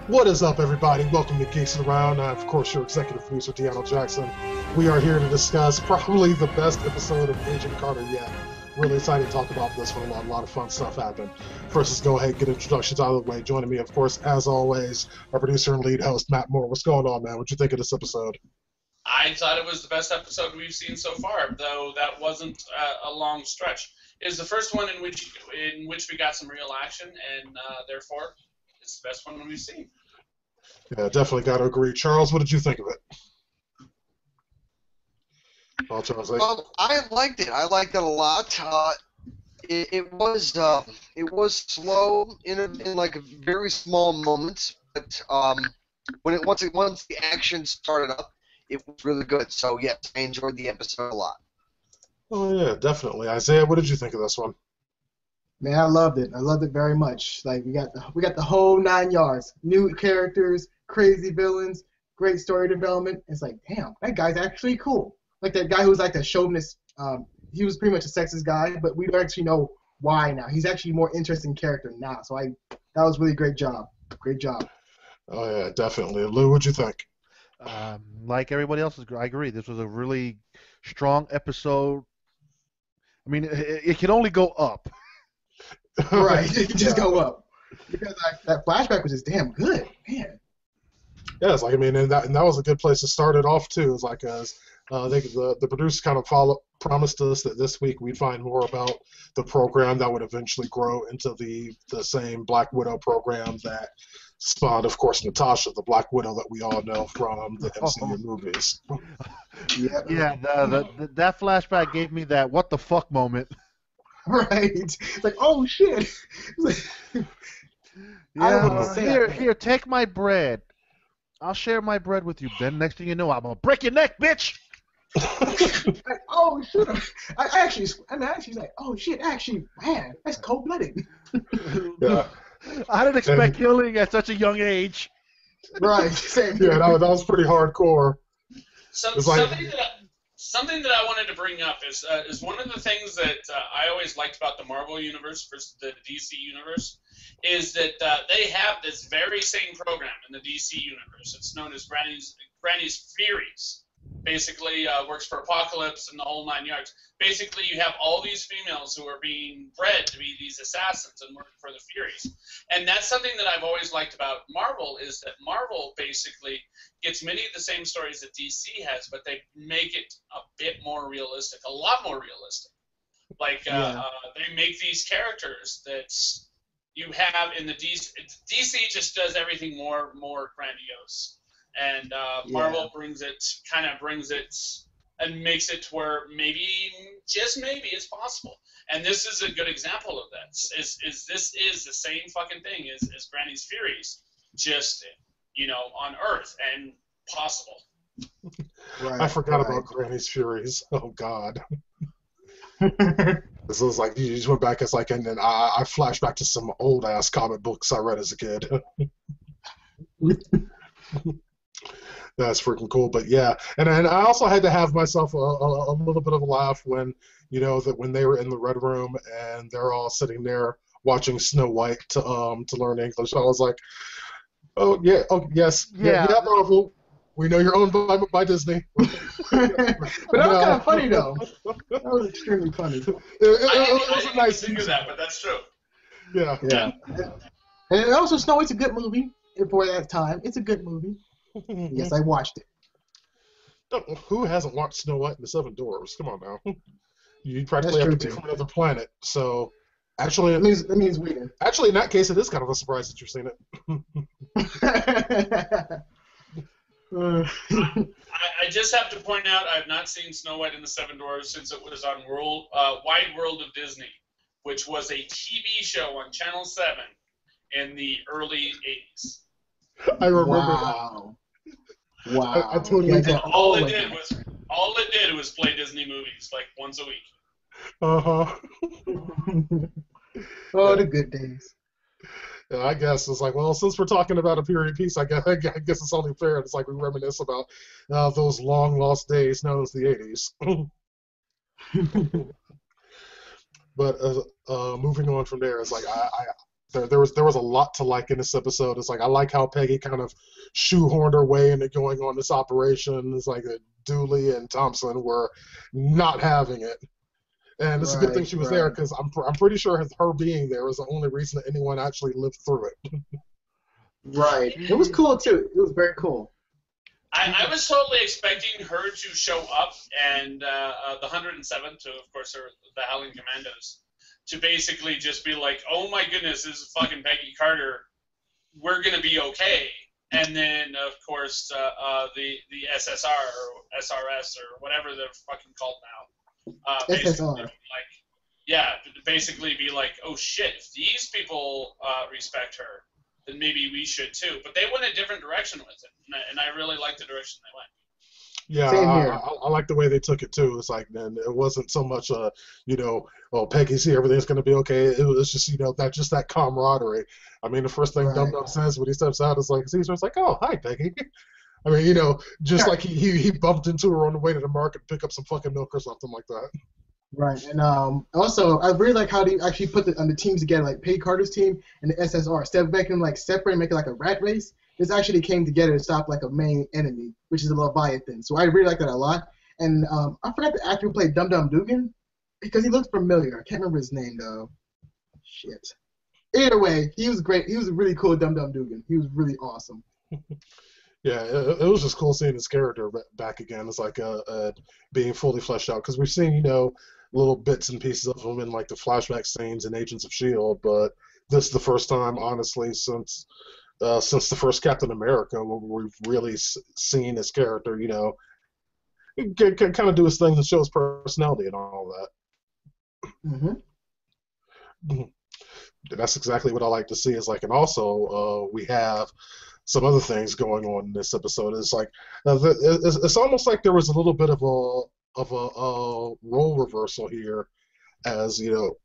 What is up, everybody? Welcome to Geeks Around. I'm, of course, your executive producer, DeAno Jackson. We are here to discuss probably the best episode of Agent Carter yet. Really excited to talk about this one. A lot of fun stuff happened. First, let's go ahead and get introductions out of the way. Joining me, of course, as always, our producer and lead host, Matt Moore. What's going on, man? What you think of this episode? I thought it was the best episode we've seen so far, though that wasn't a long stretch. It was the first one in which we got some real action, and therefore, it's the best one we've seen. Yeah, definitely got to agree. Charles, what did you think of it? Oh, Charles, I liked it. I liked it a lot. It was slow in like very small moments, but once the action started up, it was really good. So yes, I enjoyed the episode a lot. Oh yeah, definitely. Isaiah, what did you think of this one? Man, I loved it. I loved it very much. Like we got the whole 9 yards. New characters, crazy villains, great story development. It's like, damn, that guy's actually cool. Like that guy who was like the chauvinist. He was pretty much a sexist guy, but we don't actually know why now. He's actually a more interesting character now. So that was really great job. Great job. Oh yeah, definitely. Lou, what'd you think? Like everybody else, I agree. This was a really strong episode. I mean, it can only go up. Right, it can just go up. Because that flashback was just damn good, man. Yeah, it's like, I mean, and that was a good place to start it off too. It's like the producers kind of promised us that this week we'd find more about the program that would eventually grow into the same Black Widow program that spawned, of course, Natasha, the Black Widow that we all know from the MCU movies. Yeah, that flashback gave me that what the fuck moment. Right. It's like, oh shit. Yeah. Here, take my bread. I'll share my bread with you, Ben. Next thing you know, I'm gonna break your neck, bitch. Like, oh shit. I actually like, oh shit. Actually, man, that's cold-blooded. Yeah. I didn't expect killing at such a young age. Right. Same here. Yeah, that was pretty hardcore. Something that I wanted to bring up is one of the things that I always liked about the Marvel universe versus the DC universe is that they have this very same program in the DC universe. It's known as Granny's Furies. Basically, works for Apocalypse and the whole 9 yards. Basically, you have all these females who are being bred to be these assassins and work for the Furies. And that's something that I've always liked about Marvel is that Marvel basically gets many of the same stories that DC has, but they make it a bit more realistic, a lot more realistic. Like, they make these characters that you have in the DC. DC just does everything more grandiose. And Marvel brings it, and makes it to where maybe, just maybe, it's possible. And this is a good example of that. This is the same fucking thing as Granny's Furies, just, on Earth and possible. Right, I forgot about Granny's Furies. Oh God. This was like you just went back. It's like, and then I flashed back to some old ass comic books I read as a kid. That's freaking cool, but yeah, and I also had to have myself a little bit of a laugh when when they were in the Red Room and they're all sitting there watching Snow White to learn English. I was like, oh yeah, oh yes, yeah, Marvel, we know you're owned by Disney. But that was kind of funny though. That was extremely funny. It was a nice thing of that, but that's true. Yeah. And also, Snow White's a good movie for that time. It's a good movie. Yes, I watched it. Who hasn't watched Snow White and the Seven Dwarfs? Come on now. You practically have to be from another planet. So, actually, that means we did. Actually, in that case, it is kind of a surprise that you've seen it. I just have to point out I have not seen Snow White and the Seven Dwarfs since it was on Wide World of Disney, which was a TV show on Channel 7 in the early 80s. I remember that. Wow. I totally did. All it did was play Disney movies like once a week. Uh-huh. Oh, the good days. Yeah, I guess it's like, well, since we're talking about a period piece, I guess it's only fair. It's like we reminisce about those long lost days known as the 80s. But moving on from there, it's like there was a lot to like in this episode. It's like I like how Peggy kind of shoehorned her way into going on this operation. It's like that Dooley and Thompson were not having it. And it's a good thing she was there because I'm pretty sure her being there was the only reason that anyone actually lived through it. Right. It was cool too. It was very cool. I was totally expecting her to show up and the 107th, of course, are the Howling Commandos, to basically just be like, oh my goodness, this is fucking Peggy Carter. We're going to be okay. And then, of course, the SSR or SRS or whatever they're fucking called now. SSR. Basically be like, oh shit, if these people respect her, then maybe we should too. But they went a different direction with it, and I really like the direction they went. Yeah, I like the way they took it too. It's like, man, it wasn't so much, oh, Peggy's here, everything's gonna be okay. It was just, that camaraderie. I mean, the first thing Dum Dum says when he steps out is like, Caesar's like, oh, hi, Peggy. I mean, just like he bumped into her on the way to the market to pick up some fucking milk or something like that. Right, and also I really like how they actually put the teams together, like Peggy Carter's team and the SSR. Instead of making them like separate and make it like a rat race, this actually came together to stop like a main enemy, which is a Leviathan. So I really like that a lot. And I forgot the actor who played Dum Dum Dugan because he looks familiar. I can't remember his name though. Shit. Either way, he was great. He was a really cool Dum Dum Dugan. He was really awesome. Yeah, it was just cool seeing his character back again. It's like being fully fleshed out because we've seen, little bits and pieces of him in like the flashback scenes in Agents of S.H.I.E.L.D., but this is the first time, honestly, since the first Captain America, where we've really seen his character, kind of do his thing and show his personality and all that. Mm-hmm. That's exactly what I like to see. Is like, and also we have some other things going on in this episode. It's like it's almost like there was a little bit of a role reversal here, as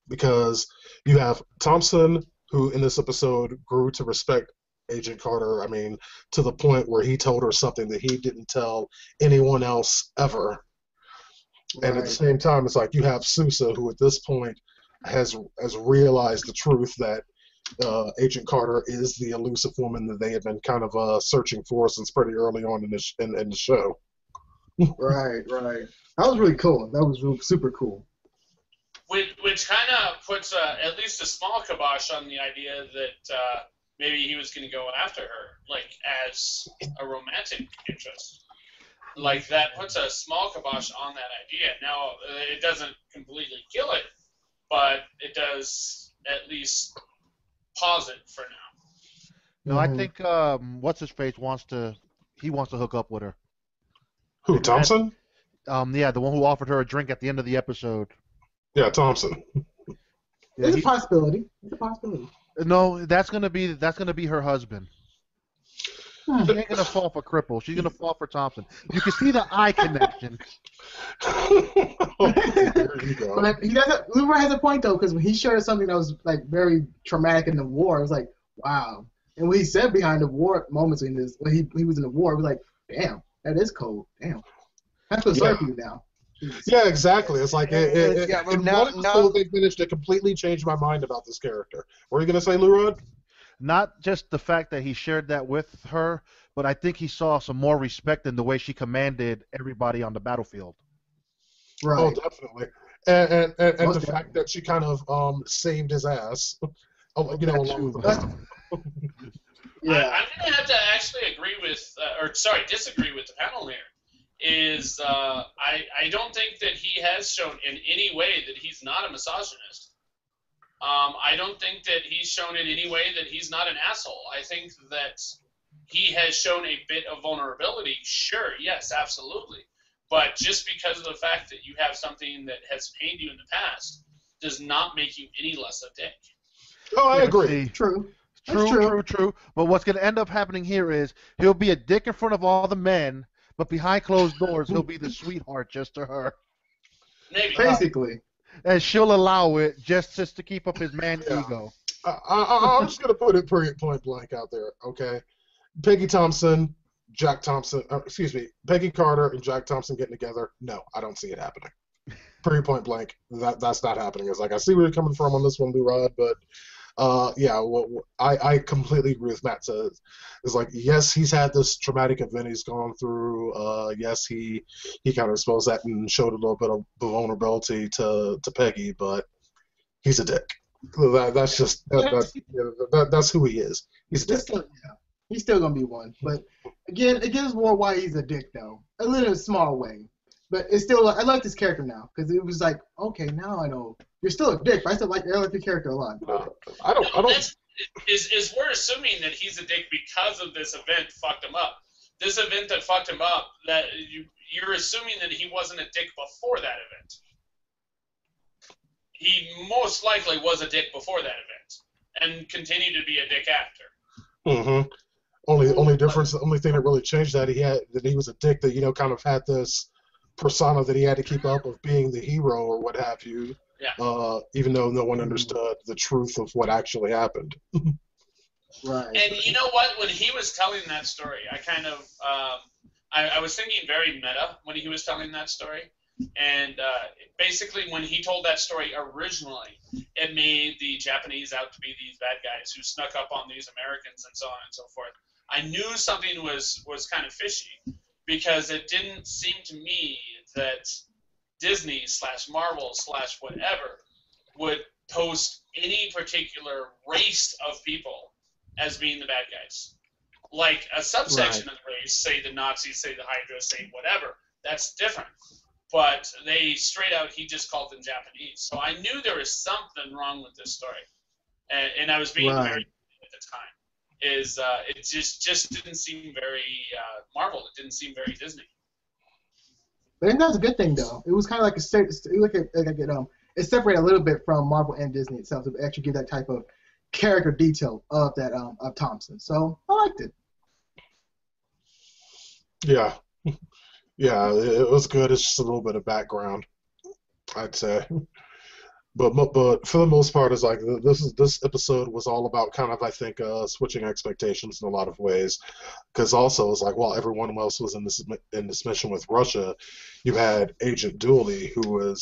because you have Thompson, who in this episode grew to respect Agent Carter. I mean, to the point where he told her something that he didn't tell anyone else ever. Right. And at the same time, it's like you have Sousa, who at this point has realized the truth that Agent Carter is the elusive woman that they have been kind of searching for since pretty early on in the show. Right. That was really cool. That was really super cool. Which kind of puts at least a small kibosh on the idea that maybe he was going to go after her, like, as a romantic interest. Like, that puts a small kibosh on that idea. Now, it doesn't completely kill it, but it does at least pause it for now. No, I think what's-his-face wants to hook up with her. Who, Thompson? Yeah, the one who offered her a drink at the end of the episode. Yeah, Thompson. It's a possibility. No, that's gonna be her husband. She ain't gonna fall for Cripple. She's gonna fall for Thompson. You can see the eye connection. There you go. But Leroy has a point though, because when he showed us something that was like very traumatic in the war, it was like, wow. And what he said behind the war moments when he was in the war, it was like, damn, that is cold. Damn. That's what's sorry for you now. Yeah, exactly. It's like now they finished, it completely changed my mind about this character. What are you gonna say, Leroy? Not just the fact that he shared that with her, but I think he saw some more respect in the way she commanded everybody on the battlefield. Right. Oh, definitely. And the fact that she kind of saved his ass. Along with the Yeah. I'm going to have to actually disagree with the panel here. I don't think that he has shown in any way that he's not a misogynist. I don't think that he's shown in any way that he's not an asshole. I think that he has shown a bit of vulnerability. Sure, yes, absolutely. But just because of the fact that you have something that has pained you in the past does not make you any less a dick. Oh, I agree. True. But what's going to end up happening here is he'll be a dick in front of all the men, but behind closed doors, he'll be the sweetheart just to her. Maybe. Basically. And she'll allow it just to keep up his man ego. I'm just going to put it point blank out there, okay? Peggy Carter and Jack Thompson getting together, no, I don't see it happening. Pretty point blank, that's not happening. It's like, I see where you're coming from on this one, Lou Rod, but Yeah, I completely agree with Matt says. It's like, yes, he's had this traumatic event he's gone through. Yes, he kind of exposed that and showed a little bit of vulnerability to Peggy, but he's a dick. That's just that's who he is. He's a dick. He's still gonna be one, but again, it gives more why he's a dick though, a little small way. But it's still, I like this character now because it was like, okay, now I know you're still a dick, but I still like your character a lot. I don't. Is we're assuming that he's a dick because of this event fucked him up. This event that fucked him up, that you're assuming that he wasn't a dick before that event. He most likely was a dick before that event, and continued to be a dick after. Mm-hmm. Only difference, the only thing that really changed that he was a dick that kind of had this persona that he had to keep up of being the hero or what have you. Yeah. Even though no one understood the truth of what actually happened. Right. And you know what? When he was telling that story, I kind of I was thinking very meta when he was telling that story. And basically, when he told that story originally, it made the Japanese out to be these bad guys who snuck up on these Americans and so on and so forth. I knew something was kind of fishy because it didn't seem to me that Disney / Marvel / whatever would post any particular race of people as being the bad guys. Like a subsection of the race, say the Nazis, say the Hydra, say whatever, that's different. But they straight out, he just called them Japanese. So I knew there was something wrong with this story. And I was being very at the time. It just didn't seem very Marvel. It didn't seem very Disney. But that's a good thing, though. It was kind of like it separated a little bit from Marvel and Disney itself to actually give that type of character detail of that of Thompson. So I liked it. Yeah, yeah, it was good. It's just a little bit of background, I'd say. But for the most part, it's like this episode was all about kind of, I think, switching expectations in a lot of ways. Because also it's like, while everyone else was in this mission with Russia, you had Agent Dooley who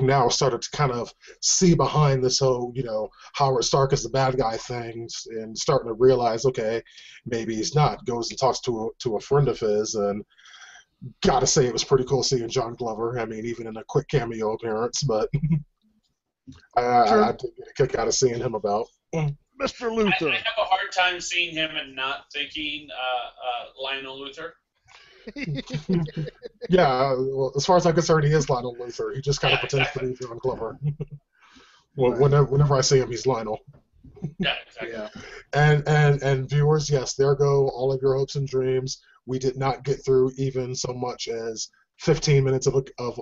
now started to kind of see behind this whole Howard Stark is the bad guy things and starting to realize, okay, maybe he's not. Goes and talks to a friend of his, and gotta say it was pretty cool seeing John Glover. I mean, even in a quick cameo appearance, but. I did get a kick out of seeing him about Mr. Luther. I have a hard time seeing him and not thinking Lionel Luther. Yeah, well, as far as I'm concerned, he is Lionel Luther. He just kind of pretends to be John Glover. Whenever I see him, he's Lionel. Yeah, exactly. Yeah. And viewers, yes, there go all of your hopes and dreams. We did not get through even so much as 15 minutes of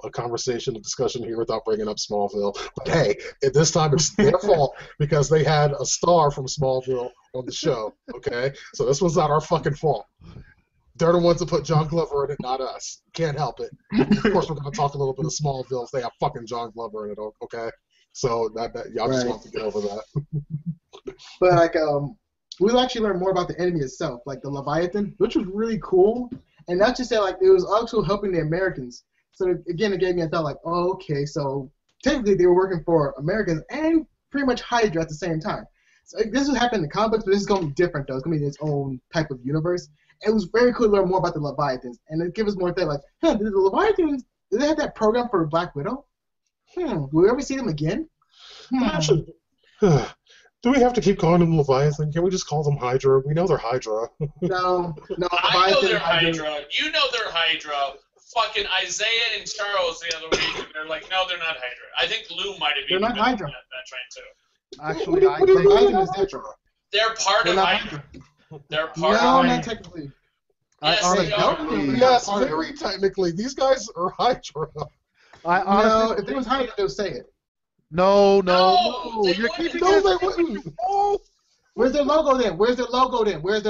a conversation, a discussion here without bringing up Smallville. But hey, at this time it's their fault because they had a star from Smallville on the show, okay? So this was not our fucking fault. They're the ones that put John Glover in it, not us. Can't help it. Of course, we're going to talk a little bit of Smallville if they have fucking John Glover in it, okay? So y'all just want to get over that. But we'll actually learn more about the enemy itself, like the Leviathan, which was really cool. And not just that, like, it was also helping the Americans. So, again, it gave me a thought, like, oh, okay, so technically they were working for Americans and pretty much Hydra at the same time. So this would happen in the comics, but this is going to be different, though. It's going to be its own type of universe. And it was very cool to learn more about the Leviathans. And it gives us more things like, did the Leviathans, did they have that program for Black Widow? Will we ever see them again? Do we have to keep calling them Leviathan? Can we just call them Hydra? We know they're Hydra. No. I know they're Hydra. You know they're Hydra. Fucking Isaiah and Charles the other week, they're like, no, they're not Hydra. I think Lou might have been not Hydra. That train too. Actually, I think Hydra is different. They're part of Hydra. They're part of Hydra. No, not technically. Yes, they are. Yes, very technically. These guys are Hydra. No, if it was Hydra, they'll say it. No. You're keeping No, they wouldn't. Oh. Where's their logo then? Where's their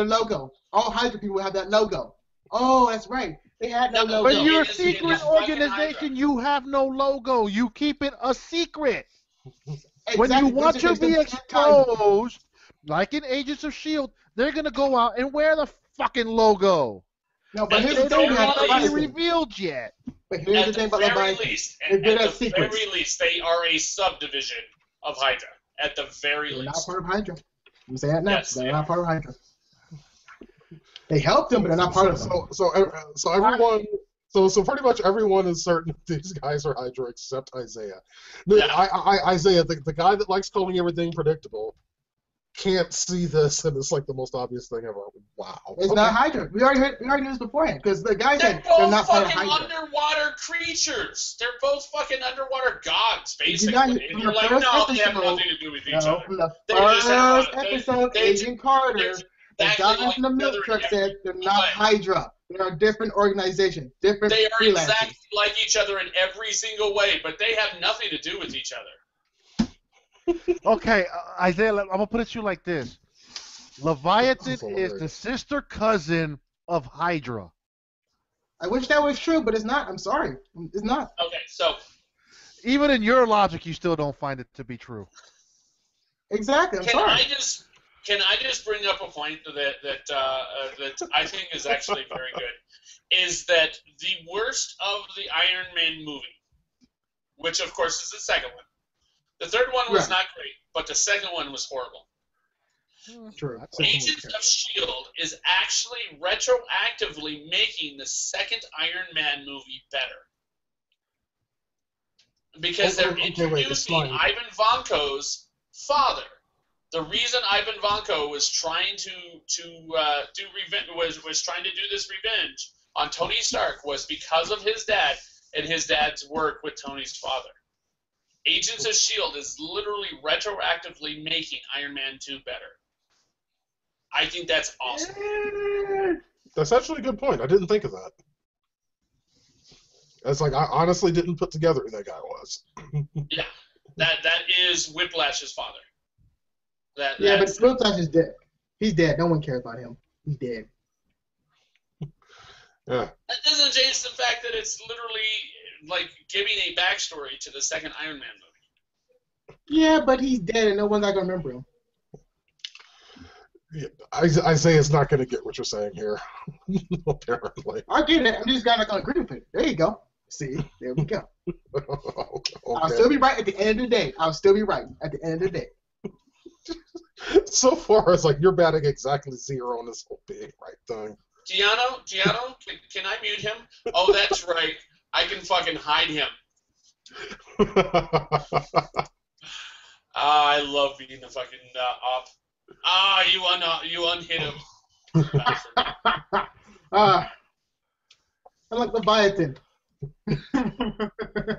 logo? All Hydra people have that logo. Oh, that's right. They had no logo. When you're a secret organization, you have no logo. You keep it a secret. Exactly. When you want to be exposed, like in Agents of S.H.I.E.L.D., they're going to go out and wear the fucking logo. No, but here's At the the thing. very It's revealed yet. But here's the thing about Leviathan. At the very least, they are a subdivision of Hydra. at the very They're least. not part of Hydra. I'm saying that now. Yes, they're they not part of Hydra. They helped them, but they're not part of them. So everyone. So pretty much everyone is certain that these guys are Hydra except Isaiah. Yeah. Isaiah, the guy that likes calling everything predictable, can't see this, and it's like the most obvious thing ever. Wow. It's Okay. not Hydra. We already knew this beforehand because the guy They're said they're both not part of fucking Hydra. underwater creatures. They're both fucking underwater gods, Did you basically. not- And from you're the like, first no, they have episode- nothing to do with each No, other. from the They just have- first episode, Agent Carter, the exactly guy like from the milk each other truck in said every they're not way. Hydra. They're a different organization, different They are freelancers. exactly like each other in every single way, but they have nothing to do with each other. Okay, Isaiah, I'm gonna put it to you like this: Leviathan This is is the hilarious. sister cousin of Hydra. I wish that was true, but it's not. I'm sorry. It's not. Okay, so Even in your logic, you still don't find it to be true. Exactly. I'm can sorry. I just bring up a point that I think is actually very good, is that the worst of the Iron Man movie, which of course is the second one. The third one was Right. not great, but the second one was horrible. True. Agents of S.H.I.E.L.D. is actually retroactively making the second Iron Man movie better. Because they're Okay, wait, introducing explain. Ivan Vanko's father. The reason Ivan Vanko was trying to do revenge was trying to do this revenge on Tony Stark was because of his dad and his dad's work with Tony's father. Agents of S.H.I.E.L.D. is literally retroactively making Iron Man 2 better. I think that's awesome. That's actually a good point. I didn't think of that. It's like I honestly didn't put together who that guy was. Yeah, that is Whiplash's father. Yeah, but That's- Whiplash is dead. He's dead. No one cares about him. He's dead. Yeah. that doesn't change the fact that it's literally like giving a backstory to the second Iron Man movie. Yeah, but he's dead, and no one's not gonna remember him. Yeah, Isaiah's not going to get what you're saying here, apparently. I get it. I'm just not gonna agree with it. There you go. See, there we go. Okay. I'll still be right at the end of the day. I'll still be right at the end of the day. So far, it's like you're batting exactly zero on this whole being right thing. DeAno, can I mute him? Oh, that's right. I can fucking hide him. I love being the fucking op. You unhit him. I'm like Leviathan.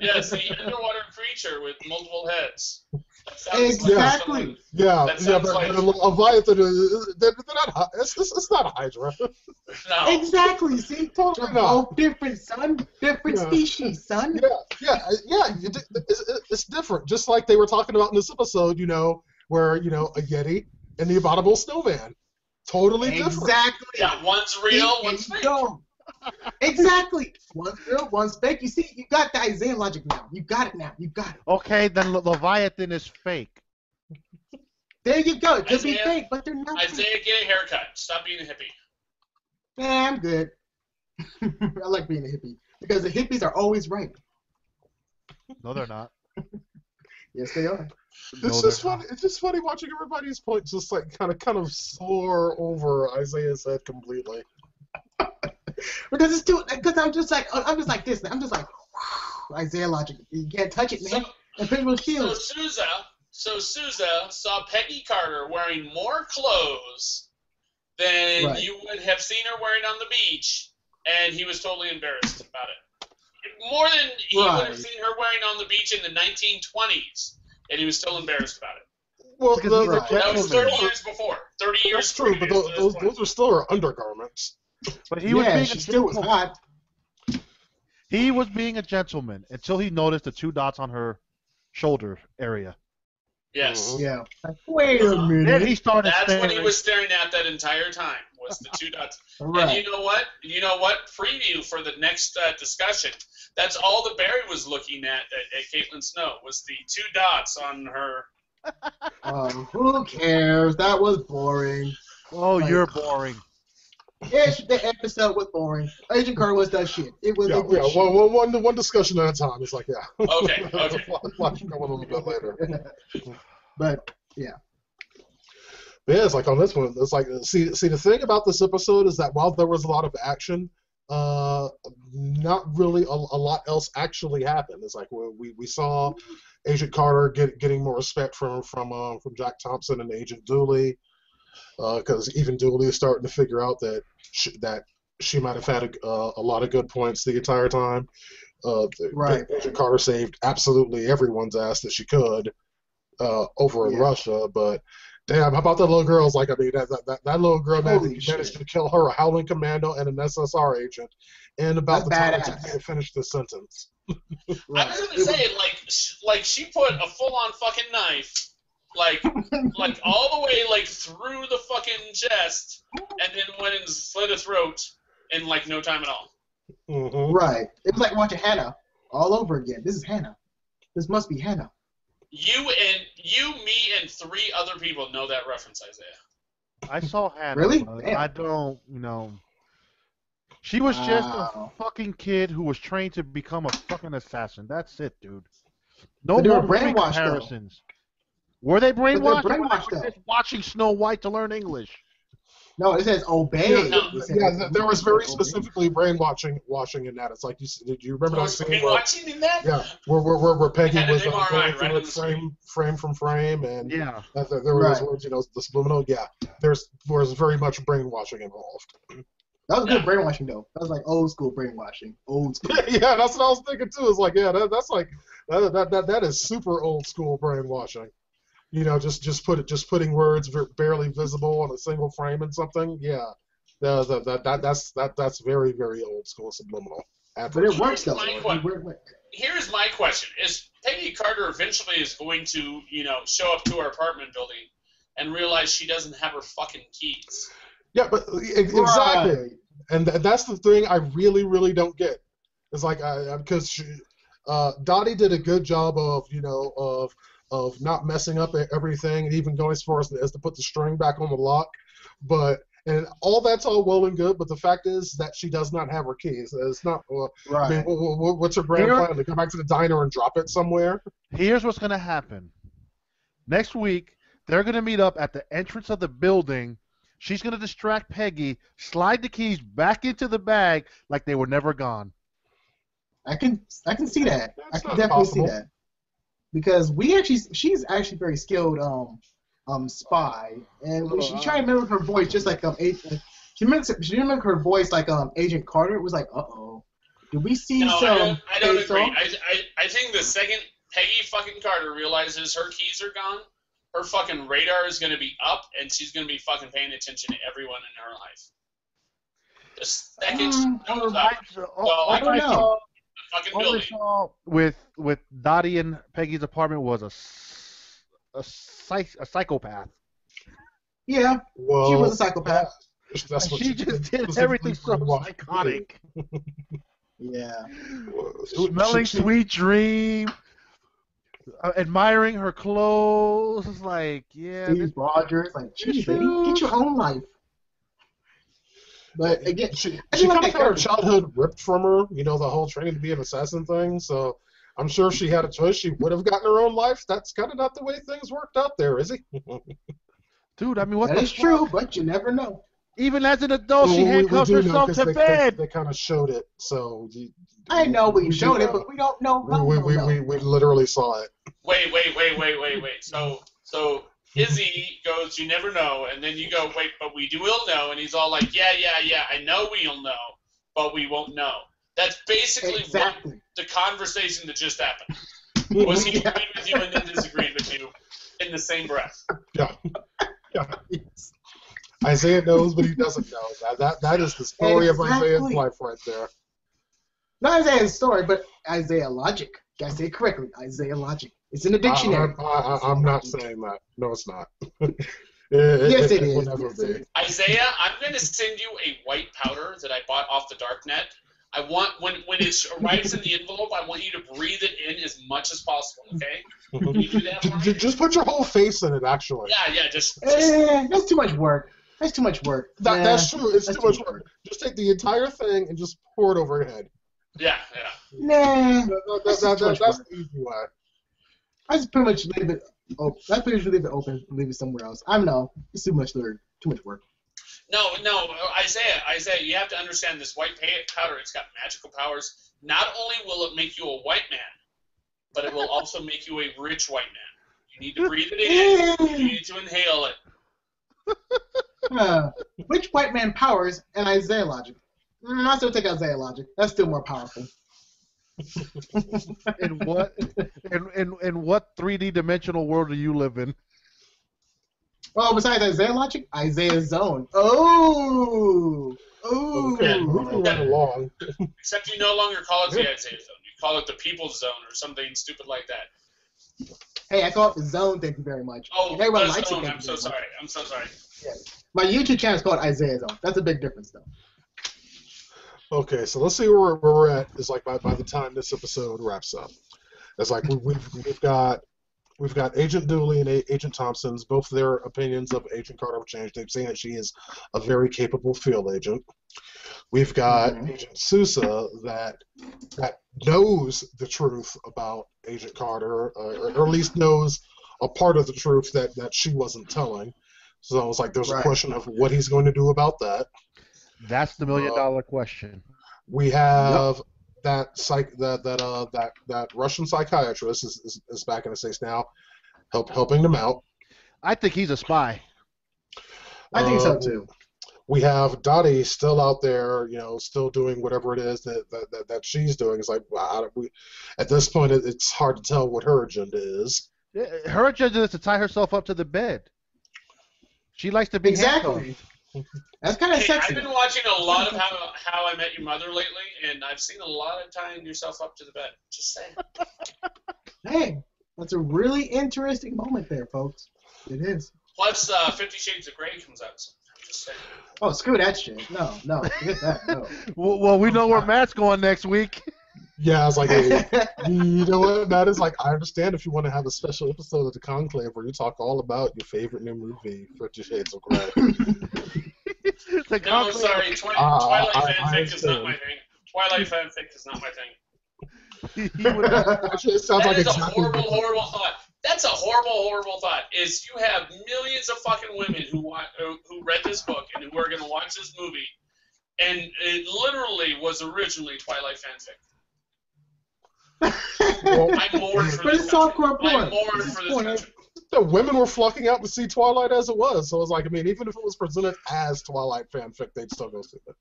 Yes, the underwater creature with multiple heads. That sounds Exactly. Like Yeah, That yeah, sounds but like- Leviathan they're not. It's not a Hydra. no. Exactly. See, Totally they're not. both different, son. Different Yeah. species, son. It's different. Just like they were talking about in this episode, where a Yeti and the abominable snowman, totally different. Exactly. Yeah, one's real, See, one's there you fake. go. Exactly. One's real, one's fake. You see, you got the Isaiah logic now. You got it now. You got it. Okay, then Leviathan is fake. There you go. It could be Isaiah- fake, but they're not. fake. Isaiah, get a haircut. Stop being a hippie. Nah, I'm good. I like being a hippie because the hippies are always right. No, they're not. Yes, they are. It's just funny. It's just funny watching everybody's points just like kind of soar over Isaiah's head completely. Because it's too. Because I'm just like this. I'm just like Isaiah logic. You can't touch it, man. Invisible shields. So Sousa saw Peggy Carter wearing more clothes than Right. you would have seen her wearing on the beach, and he was totally embarrassed about it. More than he would have Right. seen her wearing on the beach in the 1920s, and he was still embarrassed about it. Well, Because the, he's a the, Right. That was gentleman. 30 years before. 30 years that's true, but previous to this point. those are still her undergarments. But he was Yeah, being she a still was gentleman. hot. He was being a gentleman until he noticed the 2 dots on her shoulder area. Yes. Yeah. Like, wait a Then minute. he started That's what he staring. was staring at that entire time, was the 2 dots. Right. And you know what? Preview for the next discussion. That's all that Barry was looking at Caitlin Snow, was the 2 dots on her. Who cares? That was boring. Oh, Like- you're boring. Ish, the episode was boring. Agent Carter was that shit. It was Yeah, a good shit. one discussion at a time. It's like, yeah. Okay. Watch go a little bit later. But yeah. Yeah, it's like on this one. It's like see the thing about this episode is that while there was a lot of action, not really a lot else actually happened. It's like we saw Agent Carter getting more respect from Jack Thompson and Agent Dooley, because even Dooley is starting to figure out that she might have had a lot of good points the entire time. Right. Agent Carter saved absolutely everyone's ass that she could over in Russia, but. Damn, how about that little girl? Like, I mean, that little girl managed to kill her, a Howling Commando, and an SSR agent, in about the time it took me to finish the sentence. Right. I was gonna say, like she put a full-on fucking knife, like all the way like through the fucking chest, and then went and slit a throat in like no time at all. Mm-hmm. Right. It was like watching Hannah all over again. This is Hannah. This must be Hannah. You, me, and 3 other people know that reference, Isaiah. I saw Hannah. Really? I don't, She was just a fucking kid who was trained to become a fucking assassin. That's it, dude. No more brainwashed comparisons. Were they brainwashed? But they're brainwashed, or were they just watching Snow White to learn English? No, it says obey. There was very specifically brainwashing in that. It's like, did you remember that scene? Brainwashing in that? Yeah, where Peggy was going right through frame from frame, and yeah, there were those words, the subliminal. Yeah, there was very much brainwashing involved. That was good brainwashing, though. That was like old school brainwashing. Old school. Yeah, that's what I was thinking too. It's like, yeah, that's like that is super old school brainwashing. Just putting words barely visible on a single frame in something. Yeah, that's very, very old school subliminal. But it works though. Here's my question: is Peggy Carter eventually is going to, show up to her apartment building and realize she doesn't have her fucking keys? Yeah, but exactly, right. And that's the thing I really, really don't get. It's like because Dottie did a good job of not messing up everything, and even going as far as to put the string back on the lock. And all that's all well and good, but the fact is that she does not have her keys. It's not. Right. I mean, what's her grand plan? To come back to the diner and drop it somewhere? Here's what's going to happen. Next week, they're going to meet up at the entrance of the building. She's going to distract Peggy, slide the keys back into the bag like they were never gone. I can see that. That's I can definitely see that. Because she's actually very skilled spy, and she tried to mimic her voice just like she mimicked her voice like Agent Carter. It was like, did we see some? I don't agree. I think the second Peggy fucking Carter realizes her keys are gone, her fucking radar is gonna be up, and she's gonna be fucking paying attention to everyone in her life. The second she knows up, I don't know. All I saw with Dottie and Peggy's apartment was a psychopath. Yeah, well, she was a psychopath. That's what she just did everything so psychotic. Yeah. Smelling sweet dream, admiring her clothes, like, yeah. Steve Rogers, like, geez, baby, get your own life. But again, she kind of had her childhood ripped from her, the whole training to be an assassin thing. So I'm sure if she had a choice, she would have gotten her own life. That's kind of not the way things worked out there, is it? Dude, I mean, what that is true, but you never know. Even as an adult, she handcuffs herself to bed. They kind of showed it, so. I know we showed it, but we don't know. We literally saw it. Wait. So Izzy goes, you never know, and then you go, wait, but we will know, and he's all like, yeah, I know we'll know, but we won't know. That's basically what the conversation that just happened. Was he agreeing with you and then disagreeing with you in the same breath? Yeah. Yes. Isaiah knows, but he doesn't know. That is the story of Isaiah's life right there. Not Isaiah's story, but Isaiah logic. You gotta say it correctly. Isaiah logic. It's in the dictionary. I'm not saying that. No, it's not. Yes, it is. Isaiah, I'm going to send you a white powder that I bought off the darknet. I want, when it arrives in the envelope, I want you to breathe it in as much as possible, okay? Can you do that for me? Just put your whole face in it, actually. Yeah, just... That's too much work. That's too much work. That's true. It's too much work. Just take the entire thing and just pour it over your head. Yeah. Nah. That's the easy way. I just pretty much leave it Oh, I think we should leave it open. Leave it somewhere else. I don't know. It's too much work. No, Isaiah, you have to understand this white powder. It's got magical powers. Not only will it make you a white man, but it will also make you a rich white man. You need to breathe it in. You need to inhale it. Which white man powers and Isaiah logic? I still take Isaiah logic. That's still more powerful. In what 3D dimensional world do you live in? Well, besides Isaiah logic, Isaiah's zone. Oh. Okay, moving right along. Except you no longer call it the Isaiah zone. You call it the People's Zone or something stupid like that. Hey, I call it the zone. Thank you very much. Oh, everyone the likes zone. it. I'm so sorry. I'm so sorry. Yeah. My YouTube channel is called Isaiah Zone. That's a big difference, though. Okay, so let's see where we're at. Is like by the time this episode wraps up, it's like we've got Agent Dooley and Agent Thompson's both their opinions of Agent Carter have changed. They've seen that she is a very capable field agent. We've got Agent Sousa that knows the truth about Agent Carter, or at least knows a part of the truth that she wasn't telling. So it's like there's a question of what he's going to do about that. That's the $1 million question. We have that Russian psychiatrist is back in the States now, helping them out. I think he's a spy. I think so too. We have Dottie still out there, still doing whatever it is that she's doing. It's like, at this point, it's hard to tell what her agenda is. Her agenda is to tie herself up to the bed. She likes to be exactly. That's kind of sexy. I've been watching a lot of How I Met Your Mother lately, and I've seen a lot of tying yourself up to the bed. Just saying. Hey, that's a really interesting moment there, folks. It is. Plus, 50 Shades of Grey comes out. So I'm just saying. Oh, screw that shit. No, forget that. No. Well, we know where Matt's going next week. Yeah, I was like, hey, you know what, Matt is like, I understand if you want to have a special episode of the Conclave where you talk all about your favorite new movie, 50 Shades of Grey. No, sorry, Twilight fanfic is not my thing. Twilight fanfic is not my thing. Actually, it sounds like a horrible thought. That's a horrible thought. Is you have millions of fucking women who read this book and who are going to watch this movie, and it literally was originally Twilight fanfic. Well, I'm moored for this country. I'm moored for this country. The women were flocking out to see Twilight as it was, so it's like, I mean, even if it was presented as Twilight fanfic, they'd still go see it.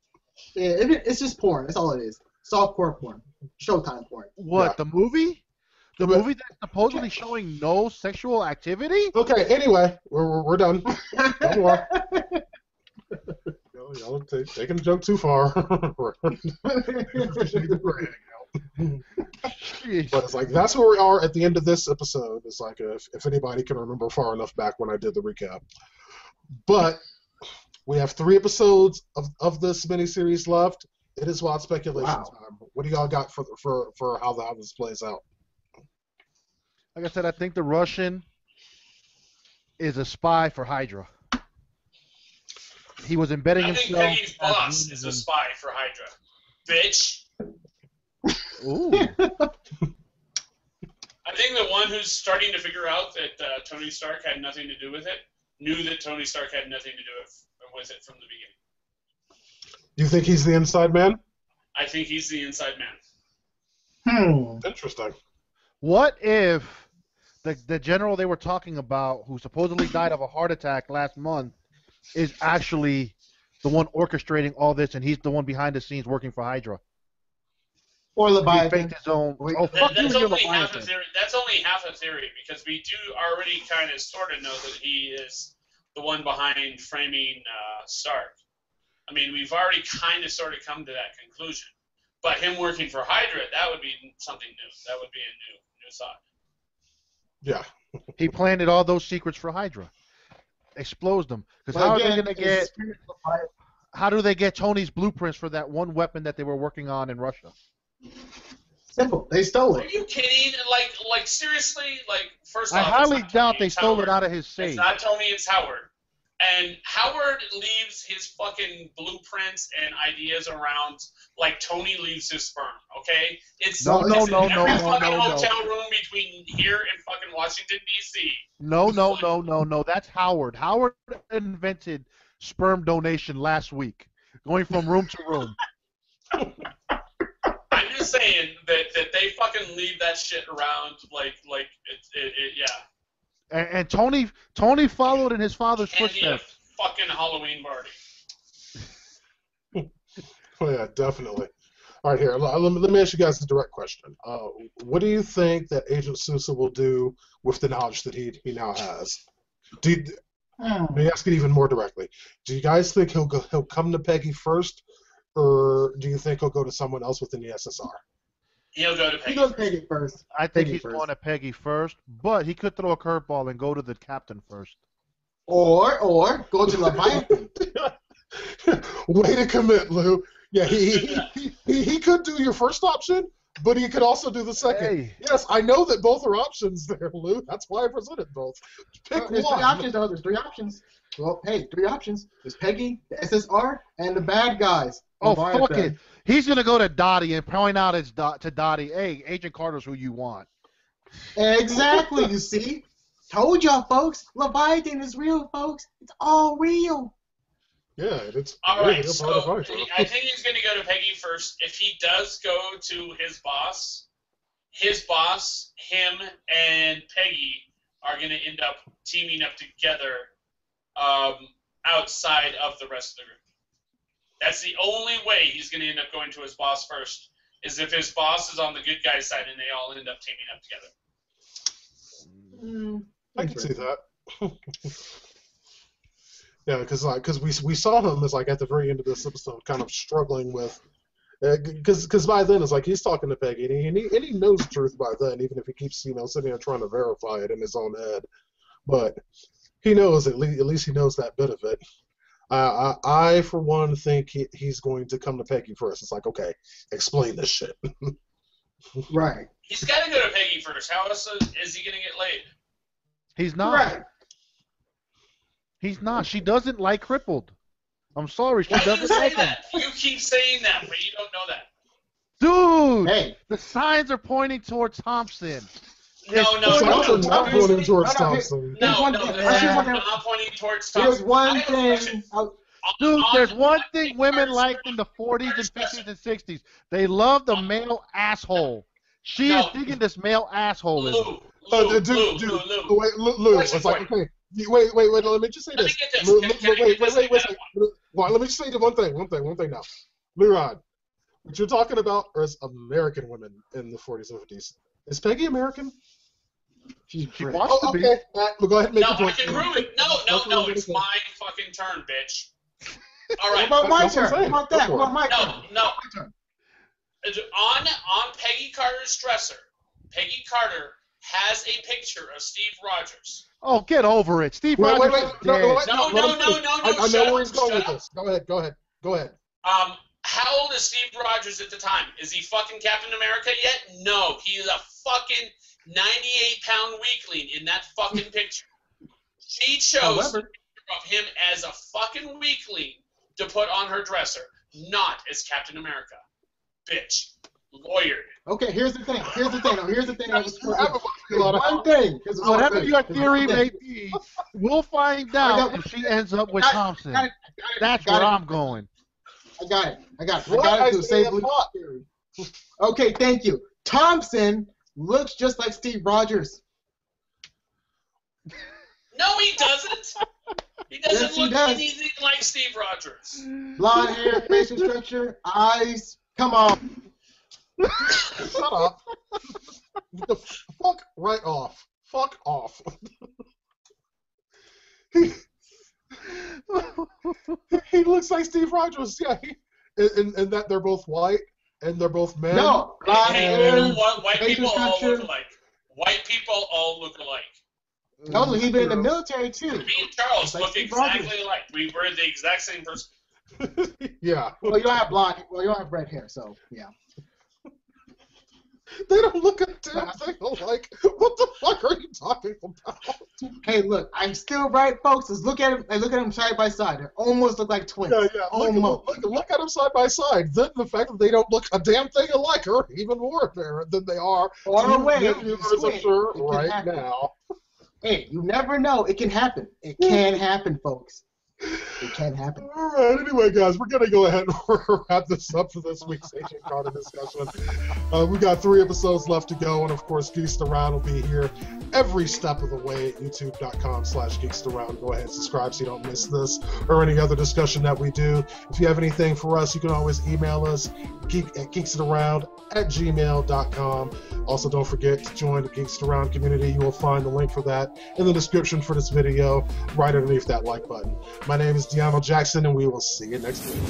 Yeah, it's just porn. That's all it is. Softcore porn. Showtime porn. What, Yeah. the movie? The movie that's supposedly showing no sexual activity? Okay, anyway, we're done. Don't worry. Y'all taking the joke too far. But it's like, that's where we are at the end of this episode. It's like, if anybody can remember far enough back when I did the recap. But we have 3 episodes of this miniseries left. It is wild speculation time. What do y'all got for how this plays out? Like I said, I think the Russian is a spy for Hydra. He was embedding himself. I think Peggy's boss is a spy for Hydra. Bitch. Ooh. I think the one who's starting to figure out that Tony Stark had nothing to do with it knew that Tony Stark had nothing to do with it from the beginning. You think he's the inside man? I think he's the inside man. Interesting. What if the general they were talking about, who supposedly died of a heart attack last month, is actually the one orchestrating all this, and he's the one behind the scenes working for Hydra? Or Leviathan. He faked his own. That's only half a theory. That's only half a theory, because we do already kind of sort of know that he is the one behind framing Stark. I mean, we've already kind of sort of come to that conclusion. But him working for Hydra, that would be something new. That would be a new thought. Yeah. He planted all those secrets for Hydra. Exposed them. Because how are they going to get? How do they get Tony's blueprints for that one weapon that they were working on in Russia? Simple. They stole Are it. you kidding? Like seriously? Like, first I off, highly it's not doubt Tony, they it's stole Howard. it out of his safe. It's not Tony, it's Howard. And Howard leaves his fucking blueprints and ideas around like Tony leaves his sperm, okay? It's No. fucking hotel room between here and fucking Washington, D.C. No. That's Howard. Howard invented sperm donation last week, going from room to room. I'm just saying that they fucking leave that shit around like yeah. And Tony followed in his father's Can't be a footsteps. fucking Halloween party. Oh yeah, definitely. All right, here. Let me ask you guys a direct question. What do you think that Agent Sousa will do with the knowledge that he now has? Let me ask it even more directly. Do you guys think he'll come to Peggy first, or do you think he'll go to someone else within the SSR? He'll go to Peggy. He goes Peggy first. I think he's going to Peggy first, but he could throw a curveball and go to the captain first. Or go to Leviathan. Way to commit, Lou. Yeah, he could do your first option, but he could also do the second. Hey. Yes, I know that both are options there, Lou. That's why I presented both. Pick There's one. 3 options, though. There's 3 options. Well, hey, 3 options. There's Peggy, the SSR, and the bad guys. Oh, fuck it. He's going to go to Dottie and point out to Dottie, hey, Agent Carter's who you want. Exactly, you see? Told y'all, folks. Leviathan is real, folks. It's all real. Yeah, it's all really right. a So part of it. I think he's going to go to Peggy first. If he does go to his boss, him, and Peggy are going to end up teaming up together outside of the rest of the group. That's the only way he's going to end up going to his boss first, is if his boss is on the good guy's side and they all end up teaming up together. I can see that. Yeah, because we saw him as like at the very end of this episode, kind of struggling with, because by then it's like he's talking to Peggy and he knows the truth by then, even if he keeps sitting there trying to verify it in his own head, but he knows at least he knows that bit of it. I for one think he's going to come to Peggy first. It's like, okay, explain this shit. Right. He's got to go to Peggy first. How else is he going to get laid? He's not. Right. He's not. She doesn't like crippled. I'm sorry, she Why do you doesn't say like him. that? You keep saying that, but you don't know that. Dude, Hey. the signs are pointing towards Thompson. No. Signs are not pointing towards No, Thompson. No, Here's the one signs thing. are not pointing towards Thompson. Here's one I have a question. thing. Dude, there's one thing women liked in the 40s and 50s and 60s. They love the male asshole. She is digging this male assholeism. Lou. Lou. It's like, okay. Wait. Let me just say this. Wait. Well, let me just say the one thing now. Lou Rod, what you're talking about is American women in the 40s and 50s. Is Peggy American? She wants to be. Okay. Well, go ahead and make No, your I point. can prove it. No. It's my fucking turn, bitch. All right. What about my That's what I'm turn? saying. What about that? Go What for about my turn? No. My turn. On Peggy Carter's dresser, Peggy Carter has a picture of Steve Rogers. Oh, get over it. Steve Wait. Rogers is dead. No, I know where he's going with this. Go ahead. How old is Steve Rogers at the time? Is he fucking Captain America yet? No, he is a fucking 98-pound weakling in that fucking picture. She chose a picture of him as a fucking weakling to put on her dresser, not as Captain America. Bitch. Lawyered. Okay, here's the thing. Here's the thing. One thing. Whatever your theory may be, we'll find out if she ends up with Thompson. That's where I'm going. I got it. I got it to save Blue theory. Okay, thank you. Thompson looks just like Steve Rogers. No, he doesn't. He doesn't Yes, he look does. anything like Steve Rogers. Blonde hair, facial structure, eyes. Come on. Shut up. The fuck right off. Fuck off. He looks like Steve Rogers. Yeah, and that they're both white and they're both men. No, blonde hair, White facial people all structure. look alike. White people all look alike. No, he's been in the military too. Me and Charles Like look Steve exactly Rogers. alike. We were the exact same person. Yeah. Well, you don't have blonde. Well, you don't have red hair, so yeah. They don't look a damn thing alike. What the fuck are you talking about? Hey, look, I'm still right, folks. Let's look at them side by side. They almost look like twins. Yeah. Look at them side by side. Then the fact that they don't look a damn thing alike are even more apparent than they are. Far away, I'm sure right now. Hey, you never know. It can happen. It can happen, folks. It can happen. All right. Anyway, guys, we're gonna go ahead and wrap this up for this week's Agent Carter discussion. We got 3 episodes left to go, and of course, Geeks Around will be here every step of the way at youtube.com/geeksaround. Go ahead and subscribe so you don't miss this or any other discussion that we do. If you have anything for us, you can always email us at geeksaround@gmail.com. Also, don't forget to join the Geeks Around community. You will find the link for that in the description for this video right underneath that like button. My name is DeAno Jackson, and we will see you next week.